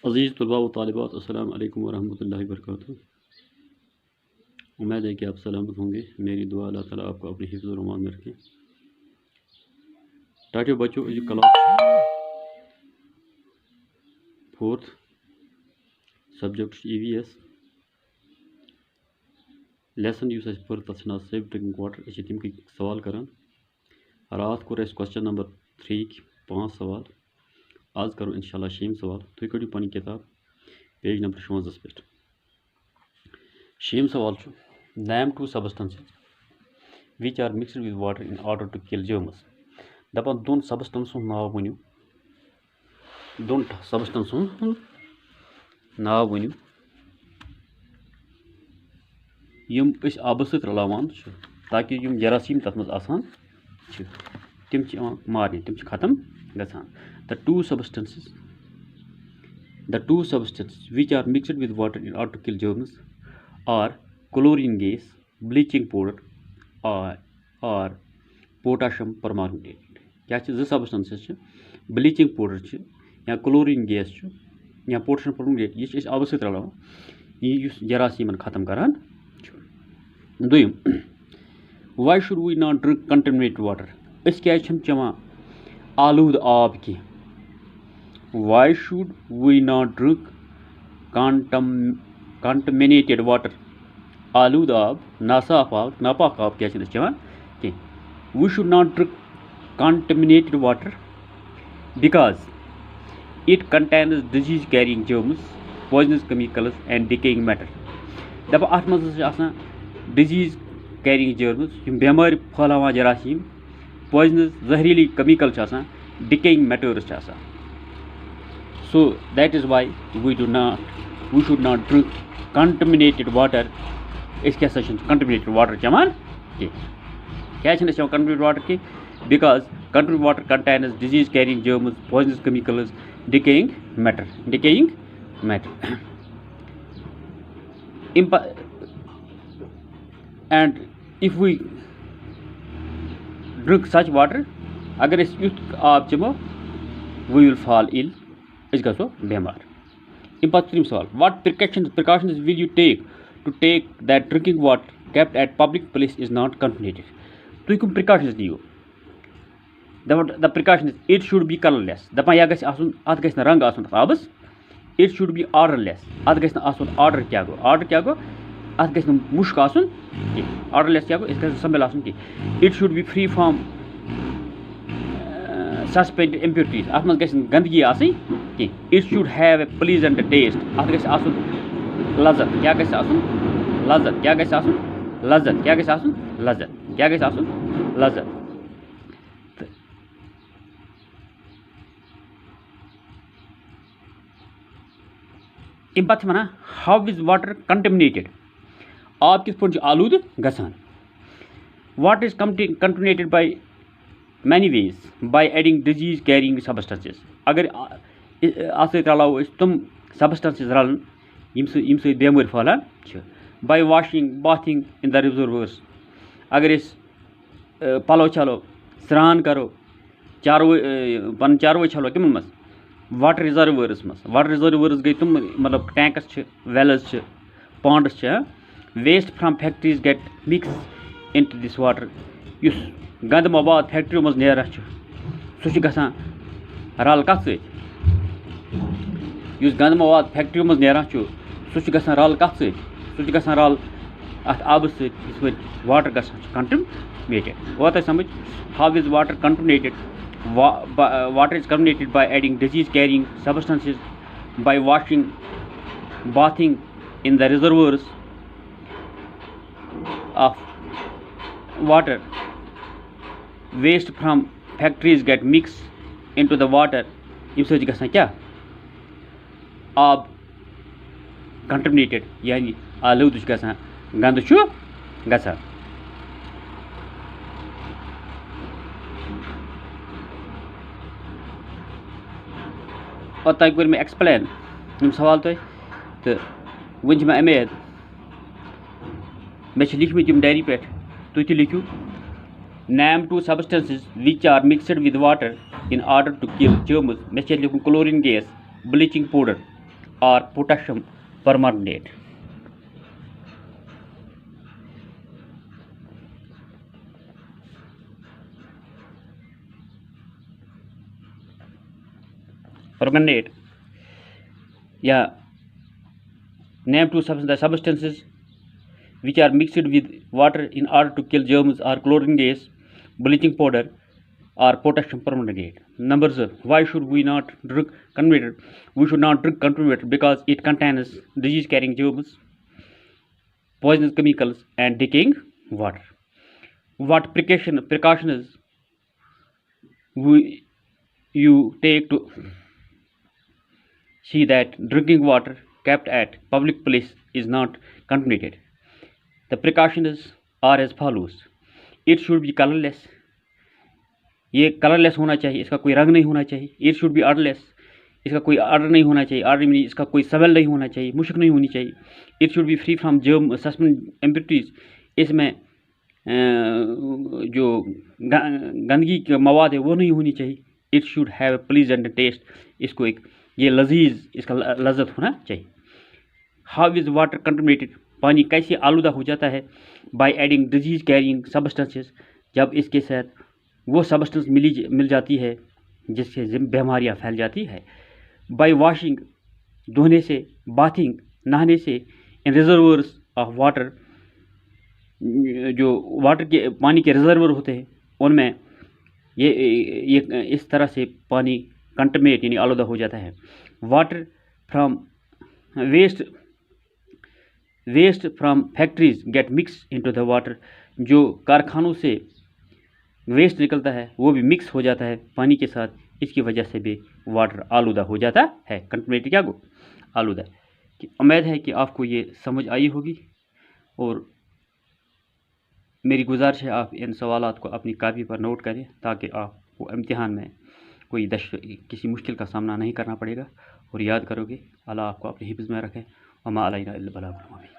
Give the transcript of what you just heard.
अज़ीज़ तलबा व तालिबात अस्सलाम वालेकुम वरहमतुल्लाहि वबरकातुहू। उम्मीद है कि आप सलामत होंगे। मेरी दुआ अल्लाह ताला आपको अपने हिफ्ज़ और अमान में रखे। टाटियो बच्चों class 4th subject EVS lesson पर तथ सेफ ड्रिंकिंग वाटर तम सवाल कर रात कोर क्वेश्चन नंबर 3 की 5 सवाल। आज करो इंशाल्लाह 6 सवाल। तुम कड़ो पन किताब पेज नंबर 55 पे। 6 सवाल name 2 substances which are mixed with water in order to kill germs. दपान दोन सबस्टेंसों नाव वनियो, दोन सबस्टेंसों नाव वनियो यम आब सत रलावान ताकि यम जरासीम तथ मज आसान तिम मारने तिम खत्म गसान। The two substances which are mixed with water in order to kill germs are chlorine gas, bleaching powder or potassium permanganate। क्या जो सबस्टेंसेस ब्लीचिंग पाउडर या क्लोरीन गैस या पोटाशियम परमंगनेट यह आब सत रलावान यह जरासीम खत्म करान। दुयम why should we not drink contaminated water. अस क्या चवान आलूद आब की। Why should we not drink contaminated water. आलूद आब, नासाफ आब, नापाक आब क्या चवान कह। We should not drink contaminated water because it contains disease carrying germs, poisonous chemicals and decaying matter. दपा अत मज डिजीज कैरिंग जर्म्स यम बेमार फैलावान जरासीम, पॉइजनस जहरीली chemical decaying matters. So that is why we should not drink contaminated water. क्या contaminated water चवान क्या चवान कंटमिनेटेड वाटर की because contaminated water contains disease carrying germs, poisonous chemicals, decaying matter. And if we drink such water, अगर युथ आब चमो we will fall ill, गो बेमार। त्रिम सवाल what precautions will you take to take that drinking water kept at public place is not contaminated। तुम कम precautions दियो। the precaution is it should be colorless। दपान यह अत गस रंग आबस। it should be orderless। अत गस order क्या गो अत गस मुश्क ऑर्डरलेस क्या गो स्मेल कह। It should be free from suspended impurities. अत मज गंदगी कह। It should have a pleasant taste. अत गस लजत क्या लजत क्या लजत क्या लजत क्या लजत। अम पे one how is water contaminated. आब किस पे आलूद गसान। Water is contaminated by many ways by adding disease carrying substances. अगर अत रलाव तुम सबस्टेंसेस रलन यम बेमार फैलान by washing bathing in the reservoirs. अगर पलो छलो, स्नान करो, पन चारवई छलो कम मज वाटर रिजर्वर्स गई तुम मतलब tanks wells ponds. Waste from factories get mix into this water. इस गंद मवाद फैक्ट्रियों मज नेरा सह गसान रल कत सत। गंद मवाद फैक्ट्रियों मज नेरा सह गसान रल कत सत। गसान रल अत आब सत वाटर गसान कंटमिनेटेड। वो तक समझ how is water contaminated. Water is contaminated by adding disease carrying substances, by washing, bathing in the reservoirs of water. Waste from factories get mixed into the water। इन सज गसान क्या आब कंटमिनेटेड यानी आलूद गसान गंद गसान। और तक कर मैं एक्सप्लेन यम सवाल तो वन मे उम्मीद मे लिखमत यम डायरी पे तुम लिखियो name 2 substances which are mixed with water in order to kill germs. मे लिखुन chlorine gas, bleaching powder or potassium permanganate. Permanganate, yeah, name two the substances which are mixed with water in order to kill germs are chlorine gas, bleaching powder, or potassium permanganate. Numbers. Why should we not drink contaminated? We should not drink contaminated because it contains disease-carrying germs, poisonous chemicals, and decaying water. What precautions you take to see that drinking water kept at public place is not contaminated? The precautions are as follows. It should be colorless. ये colourless होना चाहिए, इसका कोई रंग नहीं होना चाहिए. It should B odourless, इसका कोई ऑर्डर नहीं होना चाहिए. ऑर्डर मीन इसका कोई स्मेल नहीं होना चाहिए, मुश्क नहीं होनी चाहिए. It should be free from germ suspend impurities. इसमें जो गंदगी के मवाद है वो नहीं होनी चाहिए. It should have a pleasant taste. इसको एक ये लजीज, इसका लज्जत होना चाहिए. How is water contaminated? पानी कैसे आलूदा हो जाता है? By adding disease carrying substances. जब इसके साथ वो सब्सटेंस मिल जाती है जिससे बीमारियाँ फैल जाती है. बाय वॉशिंग, धोने से, बाथिंग, नहाने से, इन रिजर्वर्स ऑफ वाटर, जो वाटर के पानी के रिजर्वर होते हैं उनमें ये इस तरह से पानी कंटेमिनेट यानी आलूदा हो जाता है. Water from waste from factories get mix into the water. जो कारखानों से वेस्ट निकलता है वो भी मिक्स हो जाता है पानी के साथ. इसकी वजह से भी वाटर आलूदा हो जाता है. कंटेमिनेटेड क्या गो? आलूदा. उम्मीद है कि आपको ये समझ आई होगी और मेरी गुजारिश है आप इन सवालात को अपनी कापी पर नोट करें ताकि आपको इम्तिहान में किसी मुश्किल का सामना नहीं करना पड़ेगा. और याद करोगे. अल्लाह आपको अपने हिफ्ज़ में रखे. वमा अलैना इल्ला अल बलाग.